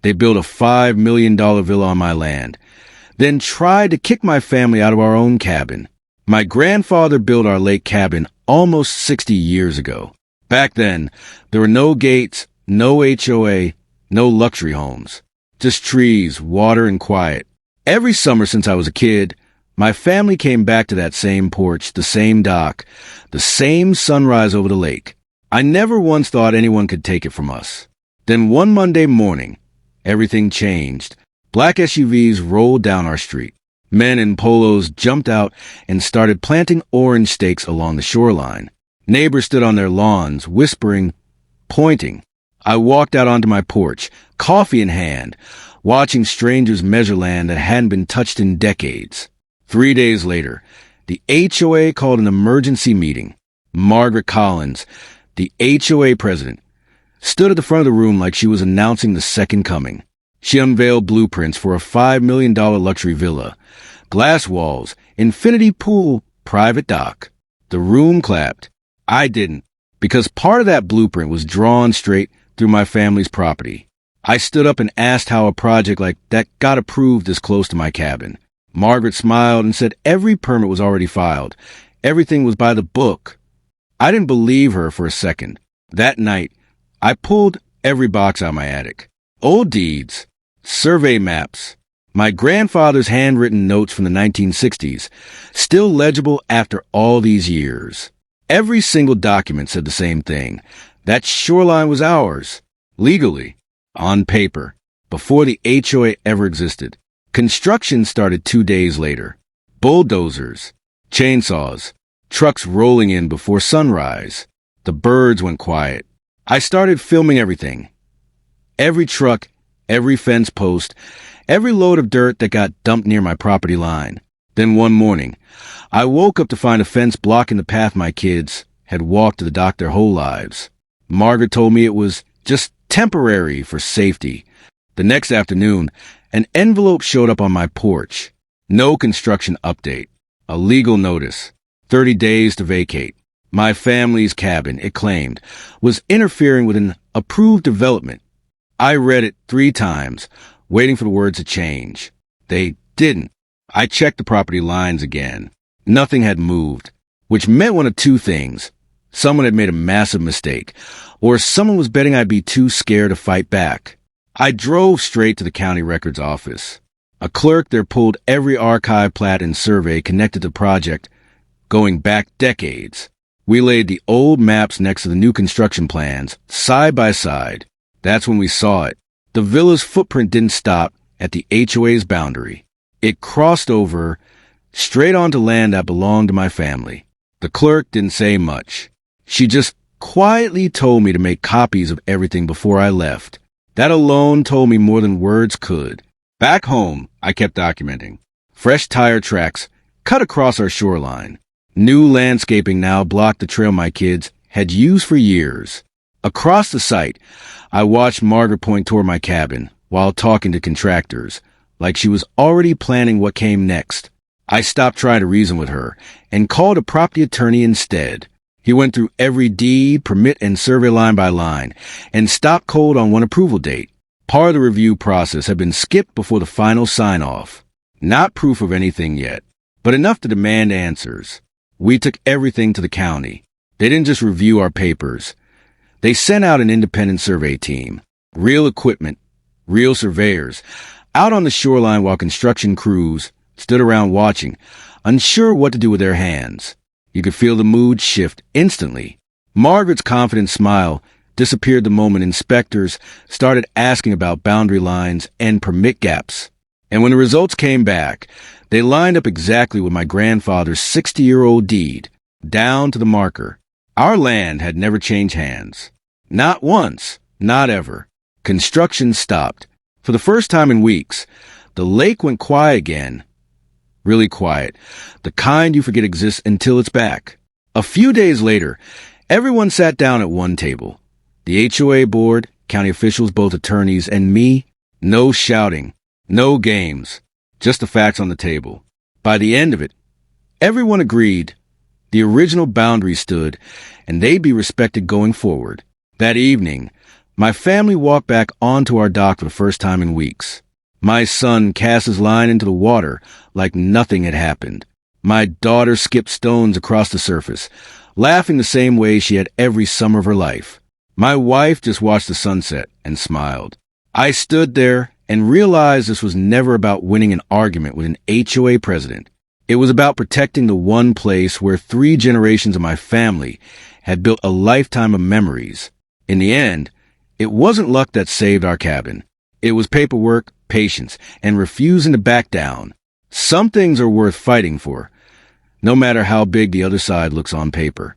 They built a $5 million villa on my land, then tried to kick my family out of our own cabin. My grandfather built our lake cabin almost 60 years ago. Back then, there were no gates, no HOA, no luxury homes. Just trees, water, and quiet. Every summer since I was a kid, my family came back to that same porch, the same dock, the same sunrise over the lake. I never once thought anyone could take it from us. Then one Monday morning, everything changed. Black SUVs rolled down our street. Men in polos jumped out and started planting orange stakes along the shoreline. Neighbors stood on their lawns, whispering, pointing. I walked out onto my porch, coffee in hand, watching strangers measure land that hadn't been touched in decades. 3 days later, the HOA called an emergency meeting. Margaret Collins, the HOA president, stood at the front of the room like she was announcing the second coming. She unveiled blueprints for a $5 million luxury villa, glass walls, infinity pool, private dock. The room clapped. I didn't, because part of that blueprint was drawn straight through my family's property. I stood up and asked how a project like that got approved this close to my cabin. Margaret smiled and said every permit was already filed. Everything was by the book. I didn't believe her for a second. That night, I pulled every box out of my attic. Old deeds, survey maps, my grandfather's handwritten notes from the 1960s, still legible after all these years. Every single document said the same thing. That shoreline was ours, legally, on paper, before the HOA ever existed. Construction started 2 days later. Bulldozers, chainsaws, trucks rolling in before sunrise. The birds went quiet. I started filming everything. Every truck, every fence post, every load of dirt that got dumped near my property line. Then one morning, I woke up to find a fence blocking the path my kids had walked to the dock their whole lives. Margaret told me it was just temporary for safety. The next afternoon, an envelope showed up on my porch. No construction update. A legal notice. 30 days to vacate. My family's cabin, it claimed, was interfering with an approved development. I read it 3 times, waiting for the words to change. They didn't. I checked the property lines again. Nothing had moved, which meant one of 2 things. Someone had made a massive mistake, or someone was betting I'd be too scared to fight back. I drove straight to the county records office. A clerk there pulled every archive plat and survey connected to the project, going back decades. We laid the old maps next to the new construction plans, side by side. That's when we saw it. The villa's footprint didn't stop at the HOA's boundary. It crossed over straight onto land that belonged to my family. The clerk didn't say much. She just quietly told me to make copies of everything before I left. That alone told me more than words could. Back home, I kept documenting. Fresh tire tracks cut across our shoreline. New landscaping now blocked the trail my kids had used for years. Across the site, I watched Margaret point toward my cabin while talking to contractors, like she was already planning what came next. I stopped trying to reason with her and called a property attorney instead. He went through every deed, permit, and survey line by line and stopped cold on one approval date. Part of the review process had been skipped before the final sign-off. Not proof of anything yet, but enough to demand answers. We took everything to the county. They didn't just review our papers. They sent out an independent survey team, real equipment, real surveyors, out on the shoreline while construction crews stood around watching, unsure what to do with their hands. You could feel the mood shift instantly. Margaret's confident smile disappeared the moment inspectors started asking about boundary lines and permit gaps. And when the results came back, they lined up exactly with my grandfather's 60-year-old deed, down to the marker. Our land had never changed hands. Not once, not ever. Construction stopped. For the first time in weeks, the lake went quiet again. Really quiet. The kind you forget exists until it's back. A few days later, everyone sat down at one table. The HOA board, county officials, both attorneys, and me. No shouting. No games. Just the facts on the table. By the end of it, everyone agreed the original boundary stood, and they'd be respected going forward. That evening, My family walked back onto our dock for the first time in weeks. My son cast his line into the water like nothing had happened. My daughter skipped stones across the surface, laughing the same way she had every summer of her life. My wife just watched the sunset and smiled. I stood there and realized this was never about winning an argument with an HOA president. It was about protecting the one place where 3 generations of my family had built a lifetime of memories. In the end, it wasn't luck that saved our cabin. It was paperwork, patience, and refusing to back down. Some things are worth fighting for, no matter how big the other side looks on paper.